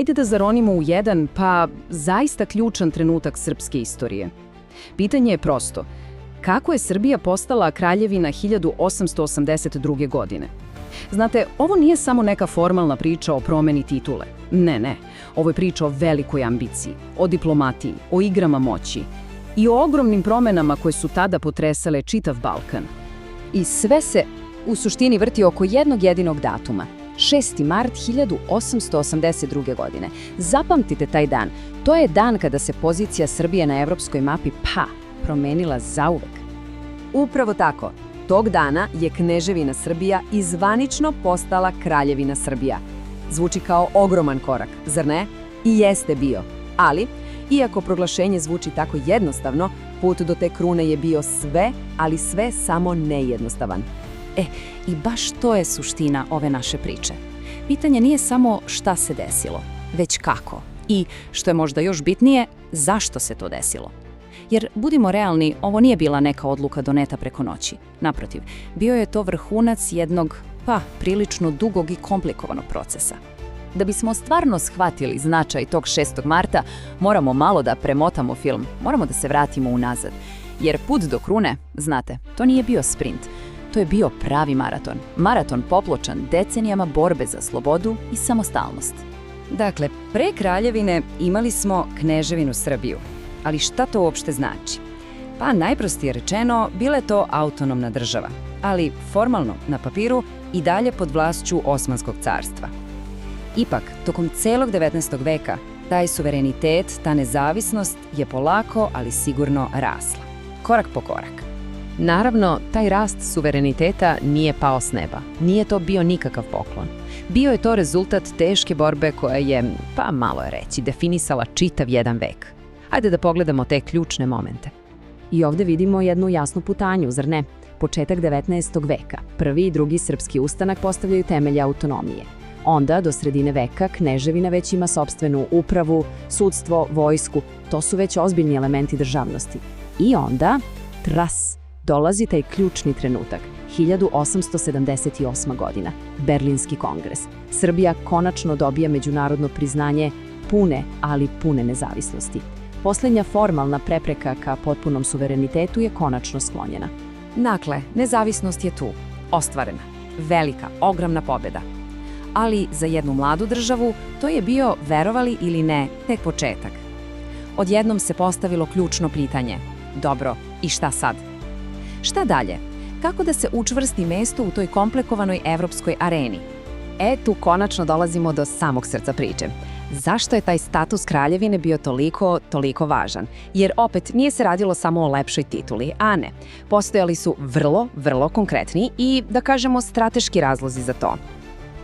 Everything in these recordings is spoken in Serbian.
Ajde da zaronimo u jedan, pa zaista ključan trenutak srpske istorije. Pitanje je prosto. Kako je Srbija postala kraljevina 1882. godine? Znate, ovo nije samo neka formalna priča o promeni titule. Ne. Ovo je priča o velikoj ambiciji, o diplomatiji, o igrama moći i o ogromnim promenama koje su tada potresale čitav Balkan. I sve se u suštini vrti oko jednog jedinog datuma. 6. mart 1882. godine. Zapamtite taj dan. To je dan kada se pozicija Srbije na evropskoj mapi promenila zauvek. Upravo tako. Tog dana je Kneževina Srbija i zvanično postala Kraljevina Srbija. Zvuči kao ogroman korak, zar ne? I jeste bio. Ali, iako proglašenje zvuči tako jednostavno, put do te krune je bio sve, ali sve samo nejednostavan. I baš to je suština ove naše priče. Pitanje nije samo šta se desilo, već kako. I, što je možda još bitnije, zašto se to desilo. Jer, budimo realni, ovo nije bila neka odluka doneta preko noći. Naprotiv, bio je to vrhunac jednog, prilično dugog i komplikovanog procesa. Da bismo stvarno shvatili značaj tog 6. marta, moramo malo da premotamo film, moramo da se vratimo unazad. Jer put do krune, znate, to nije bio sprint. To je bio pravi maraton. Maraton popločan decenijama borbe za slobodu i samostalnost. Dakle, pre kraljevine imali smo Kneževinu Srbiju. Ali šta to uopšte znači? Pa najprostije rečeno, bila je to autonomna država, ali formalno na papiru i dalje pod vlašću Osmanskog carstva. Ipak, tokom celog 19. veka, taj suverenitet, ta nezavisnost je polako, ali sigurno rasla. Korak po korak. Naravno, taj rast suvereniteta nije pao s neba. Nije to bio nikakav poklon. Bio je to rezultat teške borbe koja je, malo je reći, definisala čitav jedan vek. Ajde da pogledamo te ključne momente. I ovdje vidimo jednu jasnu putanju, zar ne? Početak 19. veka. Prvi i drugi srpski ustanak postavljaju temelje autonomije. Onda, do sredine veka, Kneževina već ima sopstvenu upravu, sudstvo, vojsku. To su već ozbiljni elementi državnosti. I onda, dolazi taj ključni trenutak. 1878. godina. Berlinski kongres. Srbija konačno dobija međunarodno priznanje pune nezavisnosti. Posljednja formalna prepreka ka potpunom suverenitetu je konačno sklonjena. Dakle, nezavisnost je tu, ostvarena. Velika, ogromna pobjeda. Ali za jednu mladu državu to je bio, verovali ili ne, tek početak. Odjednom se postavilo ključno pitanje. Dobro, i šta sad? Šta dalje? Kako da se učvrsti mesto u toj komplikovanoj evropskoj areni? Tu konačno dolazimo do samog srca priče. Zašto je taj status kraljevine bio toliko važan? Jer opet nije se radilo samo o lepšoj tituli, a ne. Postojali su vrlo konkretni i, da kažemo, strateški razlozi za to.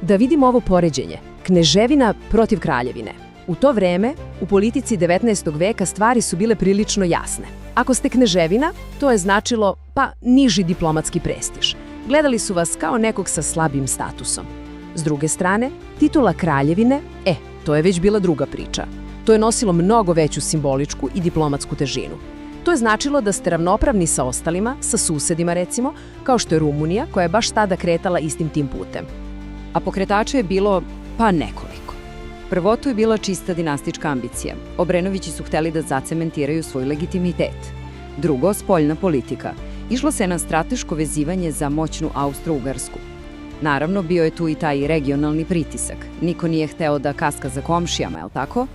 Da vidimo ovo poređenje. Kneževina protiv kraljevine. U to vreme, u politici 19. veka stvari su bile prilično jasne. Ako ste kneževina, to je značilo, niži diplomatski prestiž. Gledali su vas kao nekog sa slabim statusom. S druge strane, titula kraljevine, to je već bila druga priča. To je nosilo mnogo veću simboličku i diplomatsku težinu. To je značilo da ste ravnopravni sa ostalima, sa susedima recimo, kao što je Rumunija, koja je baš tada kretala istim tim putem. A pokretača je bilo, nekoliko. Prvo, to je bila čista dinastička ambicija. Obrenovići su hteli da zacementiraju svoj legitimitet. Drugo, spoljna politika. Išlo se na strateško vezivanje za moćnu Austro-Ugarsku. Naravno, bio je tu i taj regionalni pritisak. Niko nije hteo da kaska za komšijama, jel tako?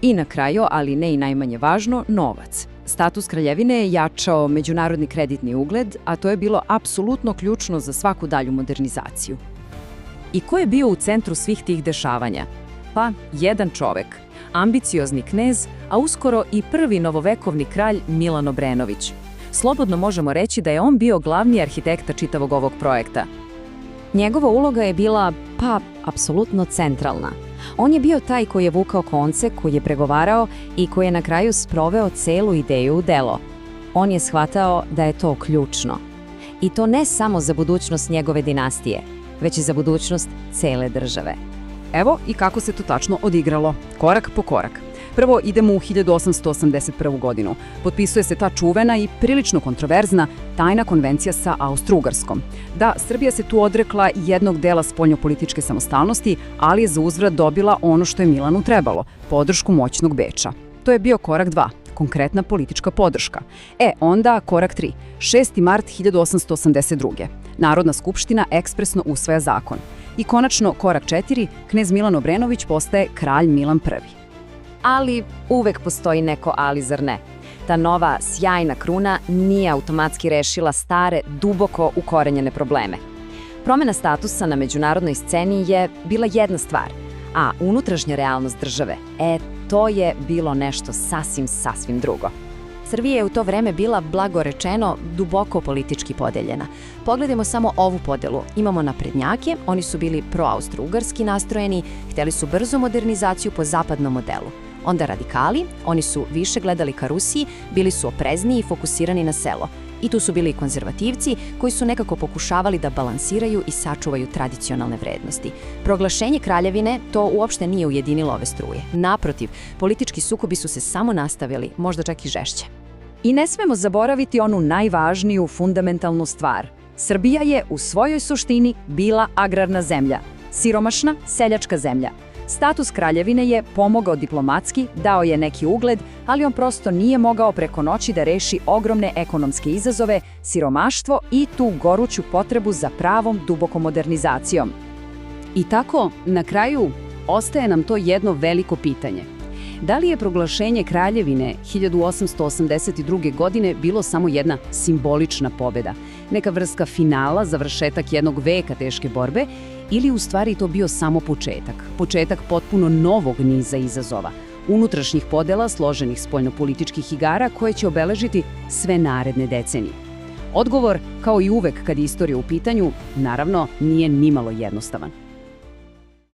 I na kraju, ali ne i najmanje važno, novac. Status kraljevine je jačao međunarodni kreditni ugled, a to je bilo apsolutno ključno za svaku dalju modernizaciju. I ko je bio u centru svih tih dešavanja? Jedan čovek, ambiciozni knez, a uskoro i prvi novovekovni kralj Milan Obrenović. Slobodno možemo reći da je on bio glavni arhitekta čitavog ovog projekta. Njegova uloga je bila, apsolutno centralna. On je bio taj koji je vukao konce, koji je pregovarao i koji je na kraju sproveo celu ideju u delo. On je shvatao da je to ključno. I to ne samo za budućnost njegove dinastije, već i za budućnost cele države. Evo i kako se to tačno odigralo, korak po korak. Prvo idemo u 1881. godinu. Potpisuje se ta čuvena i prilično kontroverzna tajna konvencija sa Austro-Ugarskom. Da, Srbija se tu odrekla jednog dela spoljnopolitičke samostalnosti, ali je za uzvrat dobila ono što je Milanu trebalo, podršku moćnog Beča. To je bio korak 2, konkretna politička podrška. Onda korak 3, 6. mart 1882. Narodna skupština ekspresno usvaja zakon. I konačno korak 4, knez Milan Obrenović postaje kralj Milan I. Ali uvek postoji neko ali, zar ne? Ta nova sjajna kruna nije automatski rešila stare, duboko ukorenjene probleme. Promena statusa na međunarodnoj sceni je bila jedna stvar, a unutrašnja realnost države, to je bilo nešto sasvim drugo. Srbija je u to vreme bila, blago rečeno, duboko politički podeljena. Pogledajmo samo ovu podelu. Imamo naprednjake, oni su bili pro-austro-ugarski nastrojeni, hteli su brzu modernizaciju po zapadnom modelu. Onda radikali, oni su više gledali ka Rusiji, bili su oprezniji i fokusirani na selo. I tu su bili i konzervativci koji su nekako pokušavali da balansiraju i sačuvaju tradicionalne vrednosti. Proglašenje kraljevine to uopšte nije ujedinilo ove struje. Naprotiv, politički sukobi su se samo nastavili, možda čak i žešće. I ne smemo zaboraviti onu najvažniju fundamentalnu stvar. Srbija je u svojoj suštini bila agrarna zemlja, siromašna seljačka zemlja. Status kraljevine je pomogao diplomatski, dao je neki ugled, ali on prosto nije mogao preko noći da reši ogromne ekonomske izazove, siromaštvo i tu goruću potrebu za pravom dubokom modernizacijom. I tako, na kraju, ostaje nam to jedno veliko pitanje. Da li je proglašenje kraljevine 1882. godine bilo samo jedna simbolična pobeda, neka vrsta finala, završetak jednog veka teške borbe, ili u stvari to bio samo početak potpuno novog niza izazova, unutrašnjih podela, složenih spoljnopolitičkih igara koje će obeležiti sve naredne decenije? Odgovor, kao i uvek kad je istorija u pitanju, naravno nije nimalo jednostavan.